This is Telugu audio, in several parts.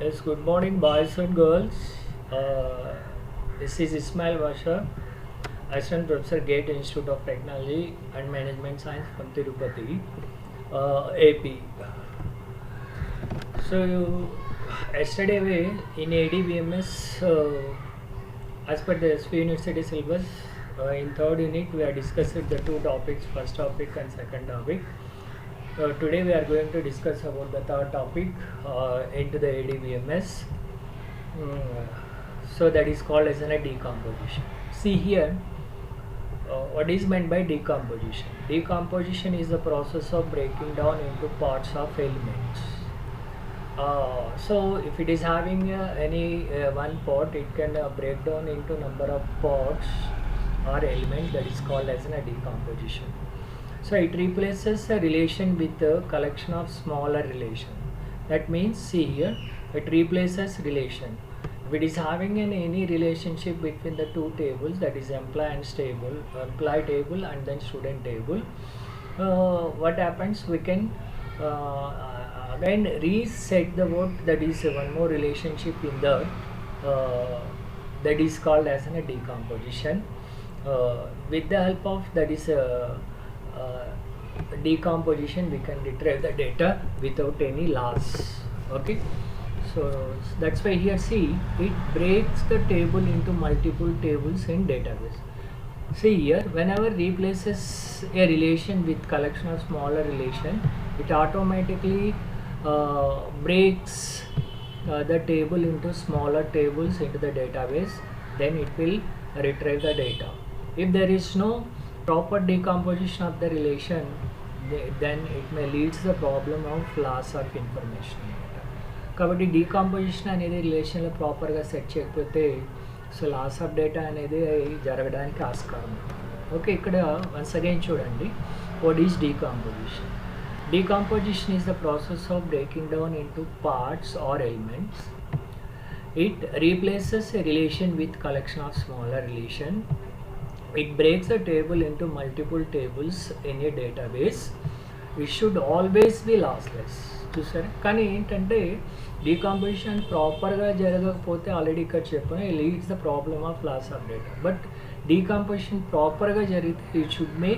Yes, good morning, boys and girls. Uh, this is Ismail Basha, Assistant Professor, Gate Institute of Technology and Management Science from Tirupati, AP. Yesterday in ADBMS, as per the SV University syllabus, in third unit we are discussing the two topics, first topic and second topic. Today we are going to discuss about the third topic into the ADBMS. So that is called as a decomposition. See here, what is meant by decomposition? Decomposition is the process of breaking down into parts of elements. So if it is having any one part, it can break down into number of parts or elements, that is called as a decomposition. So it replaces a relation with a collection of smaller relation. That means, see here, it replaces relation. If it is having any relationship between the two tables, that is employee table and then student table, what happens, we can again reset the word, that is one more relationship in that, that is called as a decomposition. With the help of that is decomposition, we can retrieve the data without any loss. Okay, so that's why here, see, it breaks the table into multiple tables in database. See here, whenever replaces a relation with collection of smaller relation, it automatically breaks the table into smaller tables into the database. Then it will retrieve the data. If there is no proper decomposition of the relation, then it may lead to the problem of loss of information. కాబట్టి డీకాంపోజిషన్ అనేది రిలేషన్లో ప్రాపర్గా సెట్ చేయకపోతే సో లాస్ ఆఫ్ డేటా అనేది జరగడానికి ఆస్కారం. ఓకే, ఇక్కడ వన్స్ అగైన్ చూడండి, what is decomposition. Decomposition is the process of breaking down into parts or elements. It replaces a relation with collection of smaller relation. It breaks a table into multiple tables in a database. It should always be lossless. చూసారా, కానీ ఏంటంటే డీకాంపోజిషన్ ప్రాపర్గా జరగకపోతే ఆల్రెడీ ఇక్కడ చెప్పాను, leads the problem of loss of data. But decomposition ప్రాపర్గా జరిగితే it should may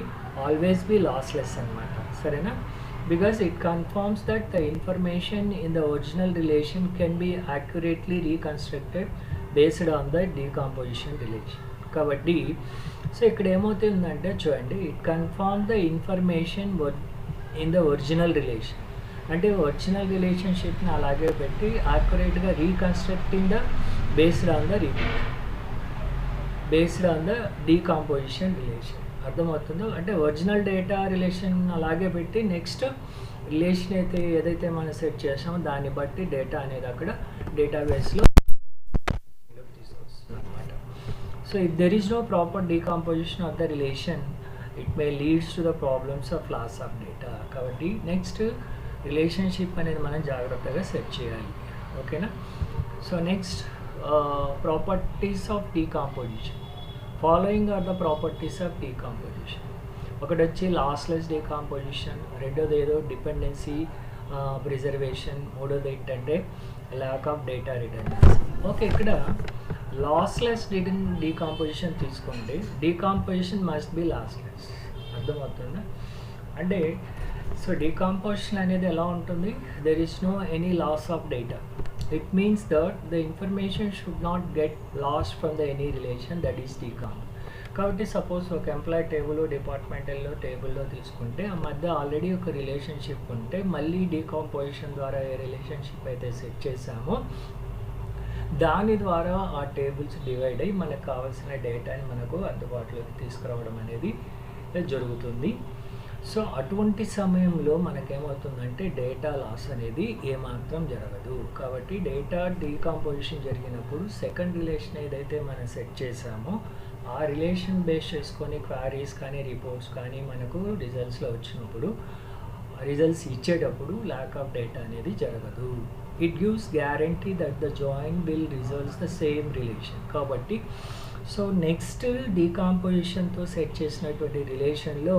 always be lossless అనమాట. సరేనా, because it confirms that the information in the original relation can be accurately reconstructed based on the decomposition relation. కాబట్టి సో ఇక్కడ ఏమవుతుందంటే చూడండి, it confirm the information in the original relation, అంటే ఒరిజినల్ రిలేషన్షిప్ని అలాగే పెట్టి యాక్యురేట్గా reconstructing the based on the decomposition relation. అర్థమవుతుందో, అంటే ఒరిజినల్ డేటా రిలేషన్ అలాగే పెట్టి నెక్స్ట్ రిలేషన్ అయితే ఏదైతే మనం సెట్ చేసామో దాన్ని బట్టి డేటా అనేది అక్కడ డేటాబేస్లో తీసుకొస్తుంది అనమాట. So if there is no proper decomposition of the relation, it may leads to the problems of loss of data. కాబట్టి నెక్స్ట్ రిలేషన్షిప్ అనేది మనం జాగ్రత్తగా సెట్ చేయాలి. ఓకేనా, so next properties of decomposition. Following are the properties of decomposition. ఒకటి వచ్చి లాస్లెస్ డీకాంపోజిషన్, రెండోది ఏదో డిపెండెన్సీ ప్రిజర్వేషన్, మూడోది ఏంటంటే lack of data redundancy. Okay, ఇక్కడ లాస్లెస్ డీకాంపోజిషన్ తీసుకోండి. Decomposition must be lossless. అర్థమవుతుందా, అంటే సో డీకాంపోజిషన్ అనేది ఎలా ఉంటుంది, there is no any loss of data. It means that the information should not get lost from the any relation, that is decomp. కాబట్టి సపోజ్ ఒక ఎంప్లాయీ టేబుల్ డిపార్ట్మెంటల్లో టేబుల్లో తీసుకుంటే ఆ మధ్య ఆల్రెడీ ఒక రిలేషన్షిప్ ఉంటే మళ్ళీ డీకాంపోజిషన్ ద్వారా ఏ రిలేషన్షిప్ అయితే సెట్ చేసామో దాని ద్వారా ఆ టేబుల్స్ డివైడ్ అయ్యి మనకు కావాల్సిన డేటాని మనకు అందుబాటులోకి తీసుకురావడం అనేది జరుగుతుంది. సో అటువంటి సమయంలో మనకేమవుతుందంటే డేటా లాస్ అనేది ఏమాత్రం జరగదు. కాబట్టి డేటా డీకాంపోజిషన్ జరిగినప్పుడు సెకండ్ రిలేషన్ ఏదైతే మనం సెట్ చేసామో ఆ రిలేషన్ బేస్ చేసుకొని క్వారీస్ కానీ రిపోర్ట్స్ కానీ మనకు రిజల్ట్స్లో వచ్చినప్పుడు రిజల్ట్స్ ఇచ్చేటప్పుడు ల్యాక్ ఆఫ్ డేటా అనేది జరగదు. It gives guarantee that the join will results the same relation. కాబట్టి సో నెక్స్ట్ డీకాంపోజిషన్తో సెట్ చేసినటువంటి రిలేషన్లో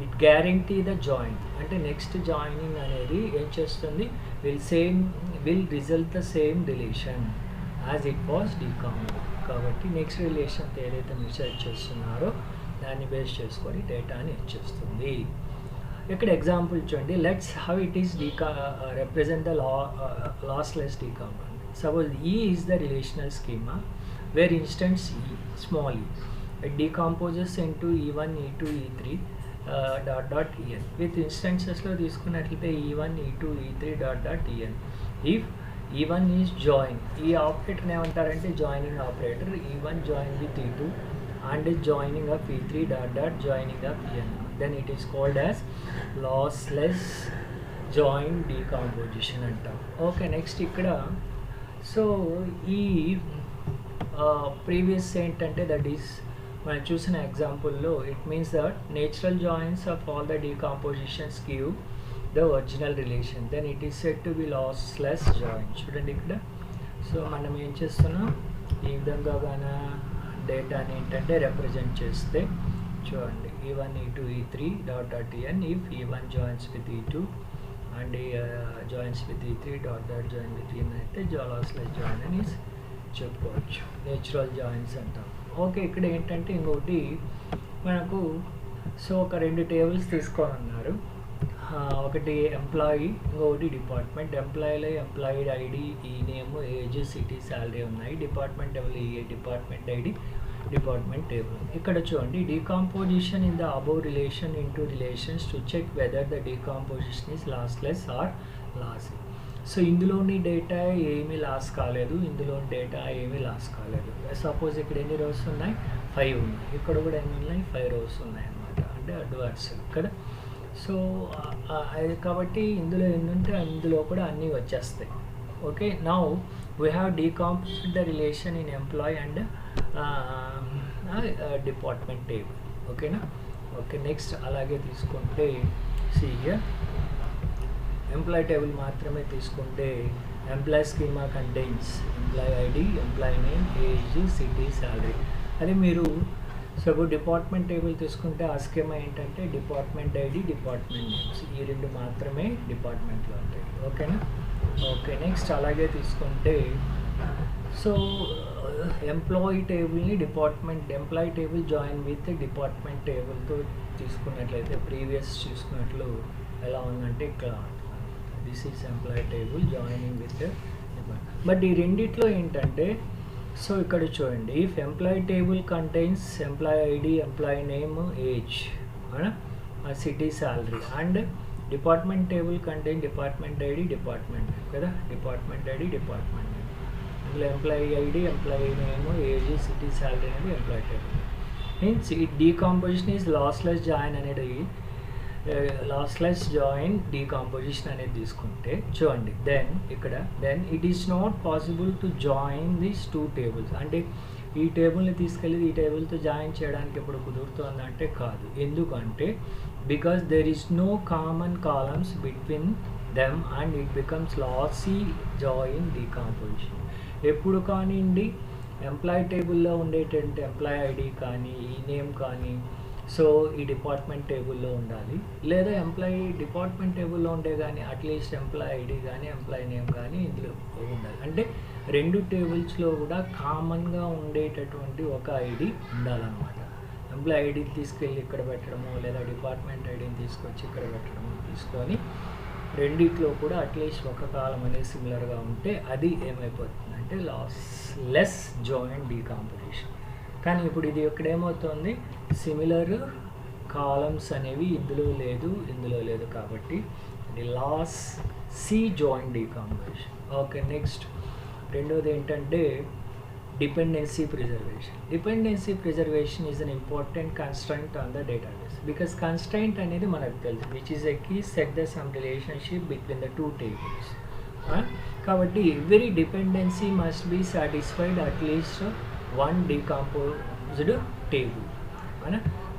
ఇట్ గ్యారంటీ ద జాయిన్, అంటే నెక్స్ట్ జాయినింగ్ అనేది ఏం చేస్తుంది, will same will result the same relation as it was decomposed. కాబట్టి నెక్స్ట్ రిలేషన్ ఏదైతే మీరు సెర్చ్ చేస్తున్నారో దాన్ని బేస్ చేసుకొని డేటాని ఇచ్చేస్తుంది. ఇక్కడ ఎగ్జాంపుల్ చూడండి, let's how it is represent the lossless decomposition. Suppose E is the relational schema where instance E, small e, it decomposes into E1, E2, E3 en. With instances లో తీసుకున్నట్లయితే E1, E2, E3 en. If E1 is join, ఈ ఆపరేటర్ ఏమంటారంటే joining operator. E1 join with E2 and joining up E3 joining up En, then it is called as lossless join decomposition అంటాం. ఓకే, నెక్స్ట్ ఇక్కడ సో ఈ ప్రీవియస్ ఏంటంటే దట్ ఈస్ మనం చూసిన ఎగ్జాంపుల్లో it means that natural joins of all the decompositions give the original relation, then it is said to be lossless join. చూడండి ఇక్కడ, సో మనం ఏం చేస్తున్నాం, ఈ విధంగా కానీ డేటాని ఏంటంటే రిప్రజెంట్ చేస్తే చూడండి E1, E2, E3 en. If E1 joins with E2 and joins with E3 join with En అయితే లాస్లెస్ జాయిన్ అని చెప్పుకోవచ్చు. నేచురల్ జాయిన్స్ అంటాం. ఓకే, ఇక్కడ ఏంటంటే ఇంకొకటి మనకు సో ఒక 2 టేబుల్స్ తీసుకోనున్నారు. ఒకటి ఎంప్లాయీ, ఇంకొకటి డిపార్ట్మెంట్. ఎంప్లాయీలో ఎంప్లాయీ ఐడి, ఈ నేమ్, ఏజ్, సిటీ, శాలరీ ఉన్నాయి. డిపార్ట్మెంట్ టేబుల్ ఈ డిపార్ట్మెంట్ ఐడి, డిపార్ట్మెంట్ టేబుల్. ఇక్కడ చూడండి, decomposition in the above relation into relations to check whether the decomposition is lossless or lossy. So ఇందులోని డేటా ఏమీ లాస్ కాలేదు, ఇందులోని డేటా ఏమీ లాస్ కాలేదు. సపోజ్ ఇక్కడ ఎన్ని రోస్ ఉన్నాయి, 5 ఉన్నాయి. ఇక్కడ కూడా ఎన్ని ఉన్నాయి, 5 రోస్ ఉన్నాయి అన్నమాట, అంటే అడ్వాన్స్ కదా. సో కాబట్టి ఇందులో ఎన్ని ఉంటే అందులో కూడా అన్నీ వచ్చేస్తాయి. Okay, now we have decomposed the relation in employee and department table. ఓకేనా. ఓకే, నెక్స్ట్ అలాగే తీసుకుంటే హియర్ ఎంప్లాయీ టేబుల్ మాత్రమే తీసుకుంటే employee schema contains employee ID, employee name, age, city, salary. అదే మీరు సో డిపార్ట్మెంట్ టేబుల్ తీసుకుంటే ఆ స్కీమా ఏంటంటే డిపార్ట్మెంట్ ఐడి, డిపార్ట్మెంట్ నేమ్స్, ఈ 2 మాత్రమే డిపార్ట్మెంట్లో ఉంటాయి. ఓకేనా. ఓకే, నెక్స్ట్ అలాగే తీసుకుంటే సో ఎంప్లాయీ టేబుల్ని employee table join with department టేబుల్తో తీసుకున్నట్లయితే ప్రీవియస్ చూసుకున్నట్లు ఎలా ఉందంటే ఇక్కడ this is employee table joining with. But ఈ రెండిట్లో ఏంటంటే సో ఇక్కడ చూడండి, if employee table contains employee ID, employee name, age, city, salary and department table contain department ID, department కదా, డిపార్ట్మెంట్ ఐడి, డిపార్ట్మెంట్ అందులో employee ID, employee name, age, city, salary అనేది ఎంప్లాయీ టేబుల్. మీన్స్ ఈ డీకాంపోజిషన్ ఈజ్ లాస్లెస్ జాయిన్ అనేది లాస్లెస్ జాయిన్ డీకాంపోజిషన్ అనేది తీసుకుంటే చూడండి, then it is not possible to join these 2 tables. అంటే ఈ టేబుల్ని తీసుకెళ్ళి ఈ టేబుల్తో జాయిన్ చేయడానికి ఎప్పుడు కుదురుతుందంటే కాదు. ఎందుకంటే because there is no common columns between them and it becomes lossy join decomposition. ఎప్పుడు కానివ్వండి ఎంప్లాయీ టేబుల్లో ఉండేటంటే ఎంప్లాయీ ఐడి కానీ ఈ నేమ్ కానీ సో ఈ డిపార్ట్మెంట్ టేబుల్లో ఉండాలి, లేదా ఎంప్లాయీ డిపార్ట్మెంట్ టేబుల్లో ఉండే కానీ అట్లీస్ట్ ఎంప్లాయీ ఐడి కానీ ఎంప్లాయీ నేమ్ కానీ ఇందులో ఉండాలి. అంటే 2 టేబుల్స్లో కూడా కామన్గా ఉండేటటువంటి ఒక ఐడి ఉండాలన్నమాట. ఎంప్లాయీ ఐడిని తీసుకెళ్ళి ఇక్కడ పెట్టడము, లేదా డిపార్ట్మెంట్ ఐడిని తీసుకొచ్చి ఇక్కడ పెట్టడము తీసుకొని రెండిట్లో కూడా అట్లీస్ట్ ఒక కాలం అనేది సిమిలర్గా ఉంటే అది ఏమైపోతుంది అంటే లాస్లెస్ జాయిన్ డీకాంపోజిషన్. కానీ ఇప్పుడు ఇది ఇక్కడ ఏమవుతుంది, సిమిలర్ కాలమ్స్ అనేవి ఇందులో లేదు కాబట్టి ఇది lossy join decomposition. Okay, next రెండోది ఏంటంటే dependency preservation. Dependency preservation is an important constraint on the database because constraint అనేది మనకు తెలుసు which is a key set the some relationship between the 2 tables. కాబట్టి every dependency must be satisfied at least one decomposed table.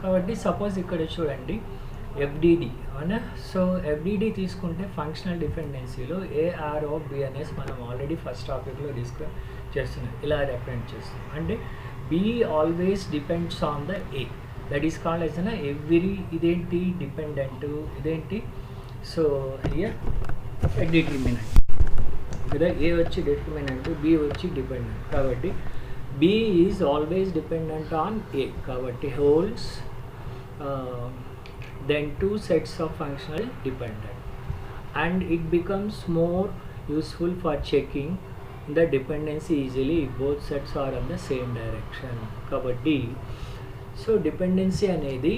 కాబట్టి సపోజ్ ఇక్కడ చూడండి FDD అవునా. సో FDD తీసుకుంటే ఫంక్షనల్ డిపెండెన్సీలో AR ఆఫ్ B అనేసి మనం ఆల్రెడీ ఫస్ట్ టాపిక్లో డిస్కస్ చేస్తున్నాం. ఇలా రిప్రజెంట్ చేస్తున్నాం అంటే B always depends on the A, that is called as every. ఇదేంటి డిపెండెంట్, ఇదేంటి సో హియర్ డిటర్మినెంట్. కదా, ఏ వచ్చి డిటర్మినెంట్, బి వచ్చి డిపెండెంట్. కాబట్టి B is always dependent on A. కాబట్టి holds then two sets of functional dependent, and it becomes more useful for checking the dependency easily if both sets are on the same direction. కాబట్టి సో డిపెండెన్సీ అనేది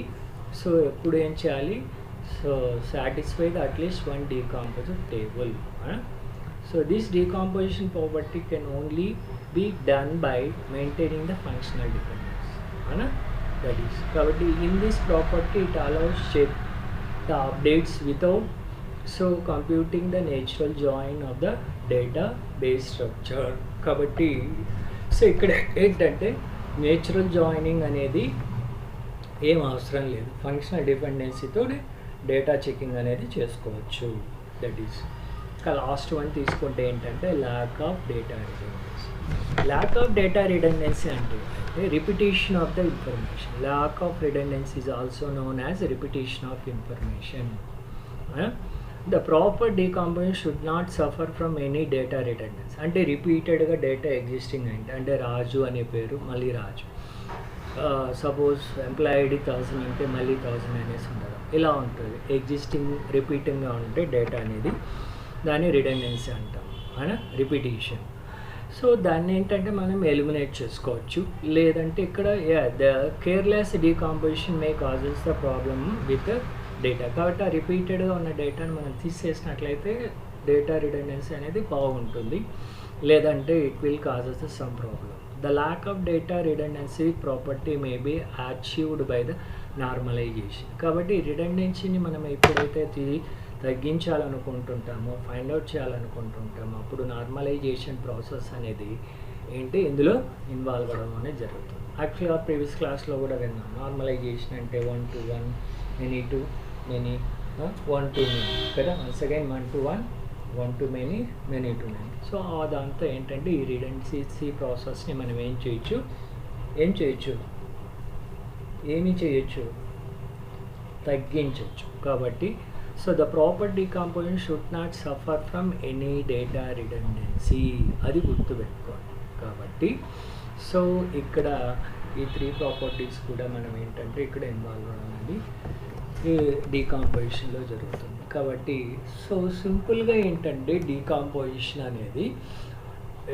సో ఎప్పుడు ఏం చేయాలి, so satisfy the at least one decomposed table. So this decomposition property can only be done by maintaining the functional dependence. అవునా, that is. కాబట్టి in this property it allows check the updates without so computing the natural join of the database structure. కాబట్టి సో ఇక్కడ ఏంటంటే నేచురల్ జాయినింగ్ అనేది ఏం అవసరం లేదు, ఫంక్షనల్ డిపెండెన్సీతో డేటా చెకింగ్ అనేది చేసుకోవచ్చు. That is. ఇంకా లాస్ట్ వన్ తీసుకుంటే ఏంటంటే lack of data redundancy. Lakh of data redundancy అంటే repetition of the information. Lack of redundancy is also known as repetition of information. The proper decomposition should not suffer from any data redundancy. అంటే రిపీటెడ్గా డేటా ఎగ్జిస్టింగ్ అంటే రాజు అనే పేరు మళ్ళీ రాజు, సపోజ్ ఎంప్లాయ్ ఐడి 1000 అంటే మళ్ళీ 1000 అనేసి ఉండదు, ఇలా ఉంటుంది. ఎగ్జిస్టింగ్ రిపీటింగ్గా ఉంటే డేటా అనేది దాన్ని రిడెండెన్సీ అంటాం, రిపిటీషన్. సో దాన్ని ఏంటంటే మనం ఎలిమినేట్ చేసుకోవచ్చు. లేదంటే ఇక్కడ the careless decomposition may causes the problem with data. కాబట్టి ఆ రిపీటెడ్గా ఉన్న డేటాను మనం తీసేసినట్లయితే డేటా రిడెండెన్సీ అనేది బాగుంటుంది, లేదంటే it will causes the some problem. The lack of data redundancy property may be achieved by the normalization. కాబట్టి రిడెండెన్సీని మనం ఎప్పుడైతే తగ్గించాలనుకుంటుంటామో, ఫైండ్ అవుట్ చేయాలనుకుంటుంటామో అప్పుడు నార్మలైజేషన్ ప్రాసెస్ అనేది ఏంటి ఇందులో ఇన్వాల్వ్ అవ్వడం అనేది జరుగుతుంది. యాక్చువల్గా ప్రీవియస్ క్లాస్లో కూడా విన్నాం, నార్మలైజేషన్ అంటే 1 to 1, many to many, 1 to many కదా. Once again 1 to 1, 1 to many, many to many. So అదంతా ఏంటంటే ఈ రిడెండెన్సీ ప్రాసెస్ని మనం ఏం చేయొచ్చు, తగ్గించవచ్చు. కాబట్టి so the proper decomposition should not suffer from any data redundancy, అది గుర్తుపెట్టుకోండి. కాబట్టి సో ఇక్కడ ఈ 3 ప్రాపర్టీస్ కూడా మనం ఏంటంటే ఇక్కడ ఇన్వాల్వ్ అవ్వడం అనేది ఈ డీకాంపోజిషన్లో జరుగుతుంది. కాబట్టి సో సింపుల్గా ఏంటంటే డీకాంపోజిషన్ అనేది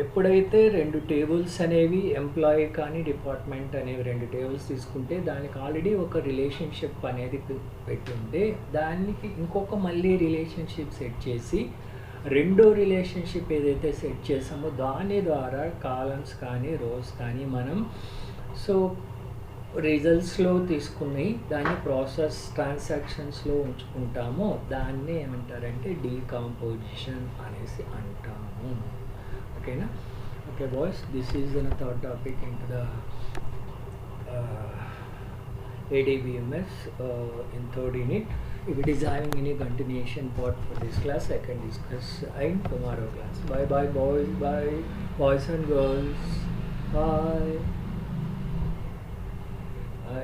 ఎప్పుడైతే 2 టేబుల్స్ అనేవి ఎంప్లాయీ కానీ డిపార్ట్మెంట్ అనేవి 2 టేబుల్స్ తీసుకుంటే దానికి ఆల్రెడీ ఒక రిలేషన్షిప్ అనేది పెట్టుంటే దానికి ఇంకొక మళ్ళీ రిలేషన్షిప్ సెట్ చేసి రెండో రిలేషన్షిప్ ఏదైతే సెట్ చేసామో దాని ద్వారా కాలమ్స్ కానీ రోస్ కానీ మనం సో రిజల్ట్స్లో తీసుకుని దాన్ని ప్రాసెస్ ట్రాన్సాక్షన్స్లో ఉంచుకుంటామో దాన్ని ఏమంటారంటే డీకాంపోజిషన్ అనేసి అంటాము. ఓకేనా? Okay boys, this is the third topic into the ADBMS in third unit. If it is having any continuation part for this class, I can discuss in tomorrow class. Bye bye boys, bye boys and girls, bye.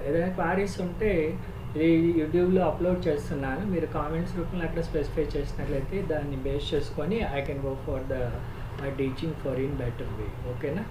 ఏదైనా క్వారీస్ ఉంటే ఇది యూట్యూబ్లో అప్లోడ్ చేస్తున్నాను, మీరు కామెంట్స్ రూపంలో అక్కడ స్పెసిఫై చేసినట్లయితే దాన్ని బేస్ చేసుకొని I can go for the teaching for in better way. ఓకేనా?